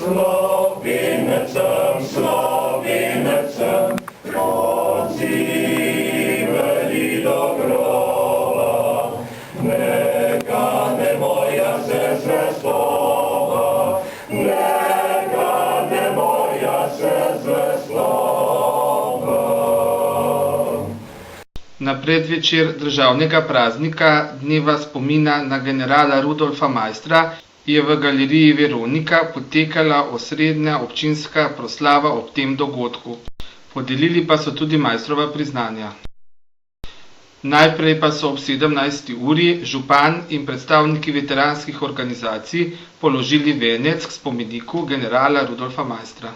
Slovenecem, Slovenecem, odziveli do groba, neka ne moja se zvestova, neka ne moja se zvestova. Na predvečer državnega praznika, dneva spomina na generala Rudolfa Maistra, je v galeriji Veronika potekala osrednja občinska proslava ob tem dogodku. Podelili pa so tudi Maistrova priznanja. Najprej pa so ob 17. uri župan in predstavniki veteranskih organizacij položili venec k spomeniku generala Rudolfa Maistra.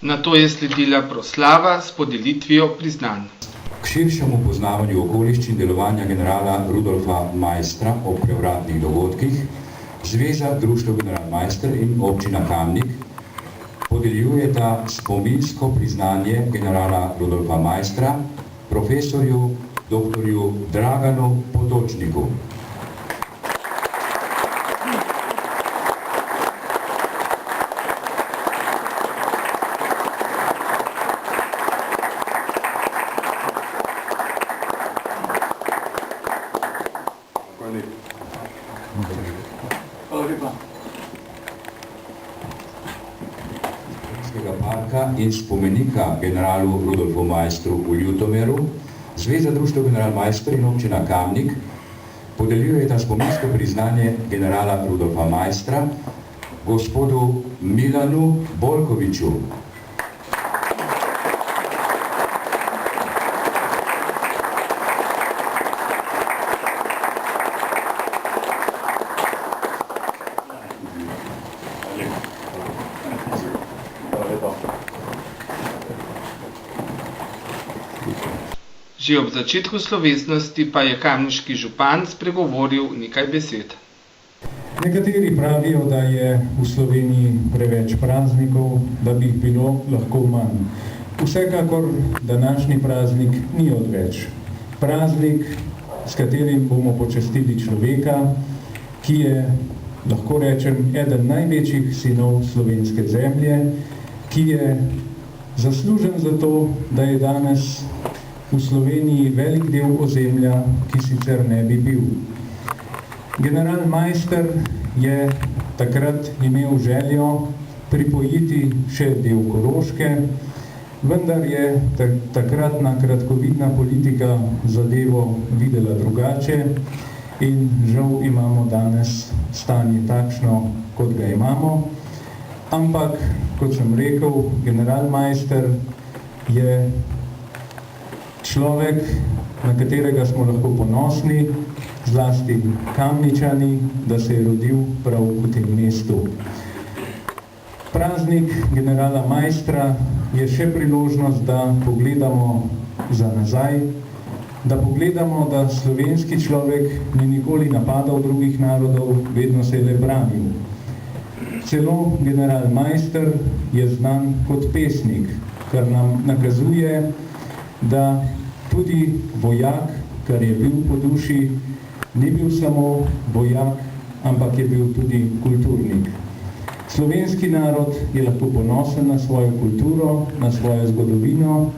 Nato je sledila proslava s podelitvijo priznanj. K širšemu poznavanju okoliščin delovanja generala Rudolfa Maistra ob prevratnih dogodkih Zveza društev General Maister in občina Kamnik podeljujeta spominsko priznanje generala Rudolfa Maistra profesorju dr. Draganu Potočniku. Parka in spomenika generalu Rudolfu Maistru v Ljutomeru, Zveza društev General Maister in občina Kamnik podeljujeta spominsko priznanje generala Rudolfa Maistra gospodu Milanu Bolkoviću. Že ob začetku slovesnosti pa je kamniški župan spregovoril nekaj besed. Nekateri pravijo, da je v Sloveniji preveč praznikov, da bi jih bilo lahko manj. Vsekakor današnji praznik ni odveč. Praznik, s katerim bomo počastili človeka, ki je, lahko rečem, eden največjih sinov slovenske zemlje, ki je zaslužen za to, da je danes v Sloveniji velik del ozemlja, ki sicer ne bi bil. General Maister je takrat imel željo pripojiti še del Koroške, vendar je takratna kratkovidna politika zadevo videla drugače in žal imamo danes stanje takšno, kot ga imamo. Ampak, kot sem rekel, general Maister je človek, na katerega smo lahko ponosni, zlasti Kamničani, da se je rodil prav v tem mestu. Praznik generala Maistra je še priložnost, da pogledamo za nazaj, da pogledamo, da slovenski človek ni nikoli napadal drugih narodov, vedno se je le branil. Celo general Maister je znan kot pesnik, kar nam nakazuje, da tudi vojak, kar je bil po duši, ni bil samo vojak, ampak je bil tudi kulturnik. Slovenski narod je lahko ponosen na svojo kulturo, na svojo zgodovino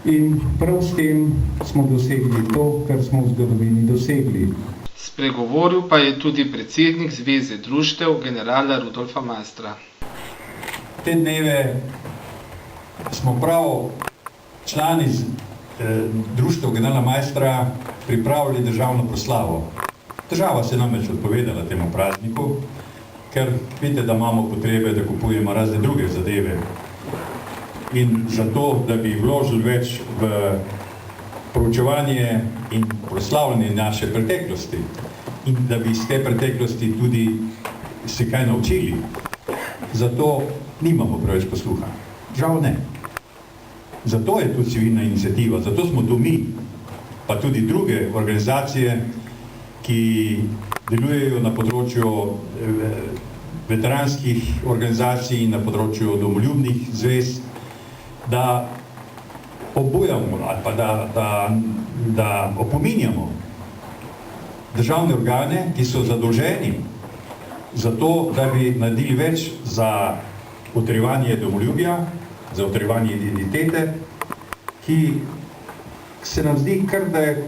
in prav s tem smo dosegli to, kar smo v zgodovini dosegli. Spregovoril pa je tudi predsednik Zveze društev generala Rudolfa Maistra. Te dneve smo prav člani društev generala Maistra pripravili državno proslavo. Država se namreč odpovedala temu prazniku, ker vidite, da imamo potrebe, da kupujemo razne druge zadeve. In zato, da bi vložili več v proučevanje in proslavljanje naše preteklosti in da bi iz te preteklosti tudi se kaj naučili, zato nimamo preveč posluha. Žal ne. Zato je tu civilna iniciativa, zato smo tu mi, pa tudi druge organizacije, ki delujejo na področju veteranskih organizacij, na področju domoljubnih zvez, da obujamo ali pa da opominjamo državne organe, ki so zadolženi za to, da bi naredili več za utrjevanje domoljubja, za utrjevanje identitete, ki se nam zdi,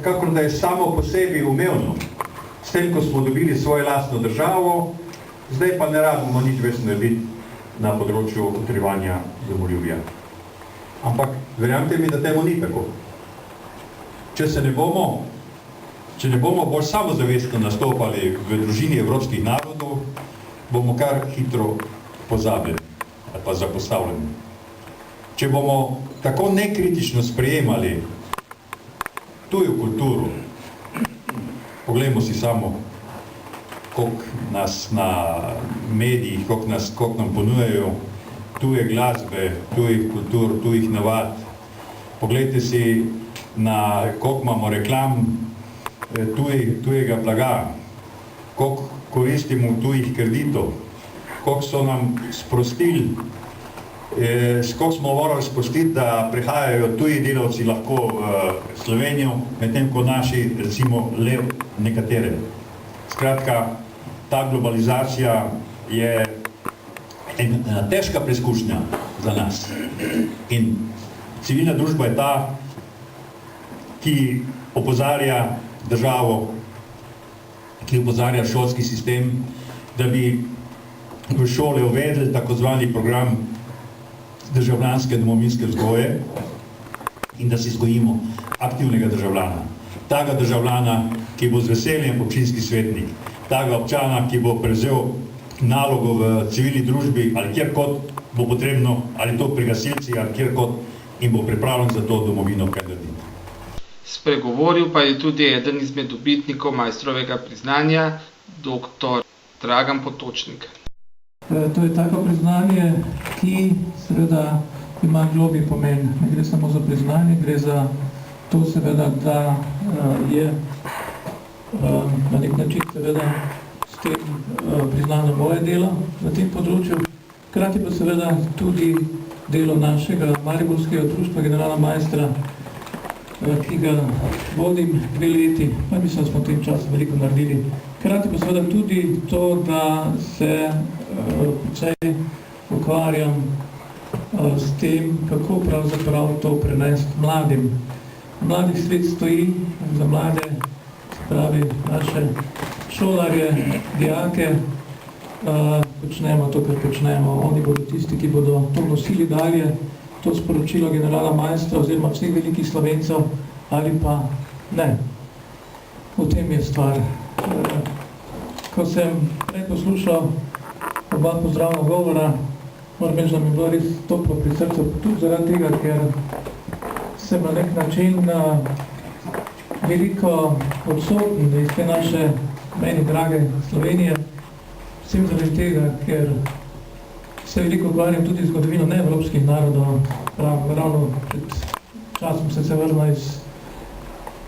kakor da je samo po sebi umevno. S tem, ko smo dobili svojo lastno državo, zdaj pa ne rabimo nič več narediti na področju utrjevanja domoljubja. Ampak verjamete mi, da temu ni tako. Če ne bomo bolj samozavestno nastopali v družini evropskih narodov, bomo kar hitro pozabljeni ali pa zapostavljeni. Če bomo tako nekritično sprejemali tujo kulturo, poglejmo si samo, koliko nas na medijih, koliko nam ponujajo tuje glasbe, tujih kultur, tujih navad. Poglejte si, koliko imamo reklam tujega blaga, koliko koristimo tujih kreditov, koliko so nam sprostili, koliko smo morali spustiti, da prihajajo tuji delavci lahko v Slovenijo, medtem ko naši, recimo, le nekatere. Skratka, ta globalizacija je ena težka preizkušnja za nas. In civilna družba je ta, ki opozarja državo, ki opozarja šolski sistem, da bi v šole uvedli tako zvani program državljanske domovinske vzgoje in da si vzgojimo aktivnega državljana. Taga državljana, ki bo z veseljem občinski svetnik, taga občana, ki bo prevzel nalogo v civilni družbi ali kjerkot bo potrebno, ali to pri gasilci ali kjerkot, in bo pripravljen za to domovino kaj narediti. Spregovoril pa je tudi eden izmed dobitnikov Maistrovega priznanja, dr. Dragan Potočnik. To je tako priznanje, ki seveda ima globlji pomen. Ne gre samo za priznanje, gre za to seveda, da je na nek način seveda s tem priznano moje delo na tem področju. Hkrati pa seveda tudi delo našega mariborskega društva generala Maistra, ki ga vodim 2 leti, pa mislim, da smo v tem času veliko naredili. Hkrati pa seveda tudi to, da se precej ukvarjam s tem, kako pravzaprav to prenesti mladim. Mladih svet stoji za mlade, pravi naše šolarje, dijake, počnemo to, kar počnemo. Oni bodo tisti, ki bodo to nosili dalje, to sporočilo generala Maistra oziroma vseh velikih Slovencev, ali pa ne. V tem je stvar. Ko sem prej poslušal oba pozdravna govora, moram reči, da mi je bilo res toplo pri srcu, tudi zaradi tega, ker sem na nek način veliko odsoten iz te naše meni drage Slovenije, vsem zaradi tega, ker se veliko ukvarjam tudi z zgodovino neevropskih narodov. Ravno pred časom sem se vrnil iz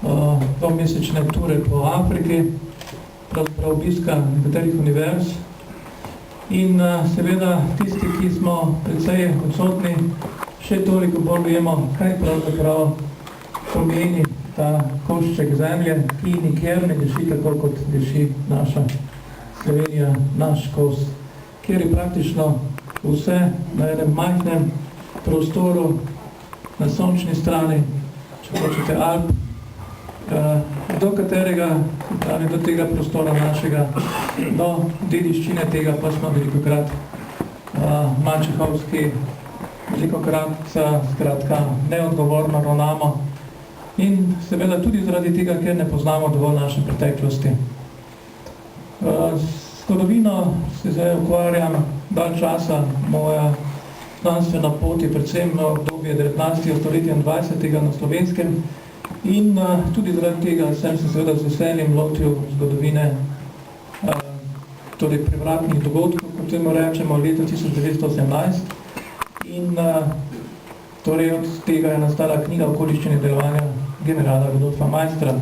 2-mesečne ture po Afriki, pravzaprav obiska nekaterih univerz. In seveda tisti, ki smo precej odsotni, še toliko bolj vemo, kaj pravzaprav pomeni ta košček zemlje, ki nikjer ne diši tako, kot diši naša Slovenija, naš kos, kjer je praktično vse na enem majhnem prostoru, na sončni strani, če hočete Alp, do katerega, do tega prostora našega, do dediščine tega pa smo velikokrat mačehovski, velikokrat skratka neodgovorno ravnamo in seveda tudi zaradi tega, ker ne poznamo dovolj naše preteklosti. Zgodovino se zdaj ukvarjam dalj časa, moja znanstvena pot je predvsem na obdobje 19. stoletja in 20. na Slovenskem in tudi zaradi tega sem se seveda z veseljem lotil zgodovine torej prevratnih dogodkov, kot temu rečemo, leta 1918 in Torej, od tega je nastala knjiga Okoliščine delovanja generala Rudolfa Maistra.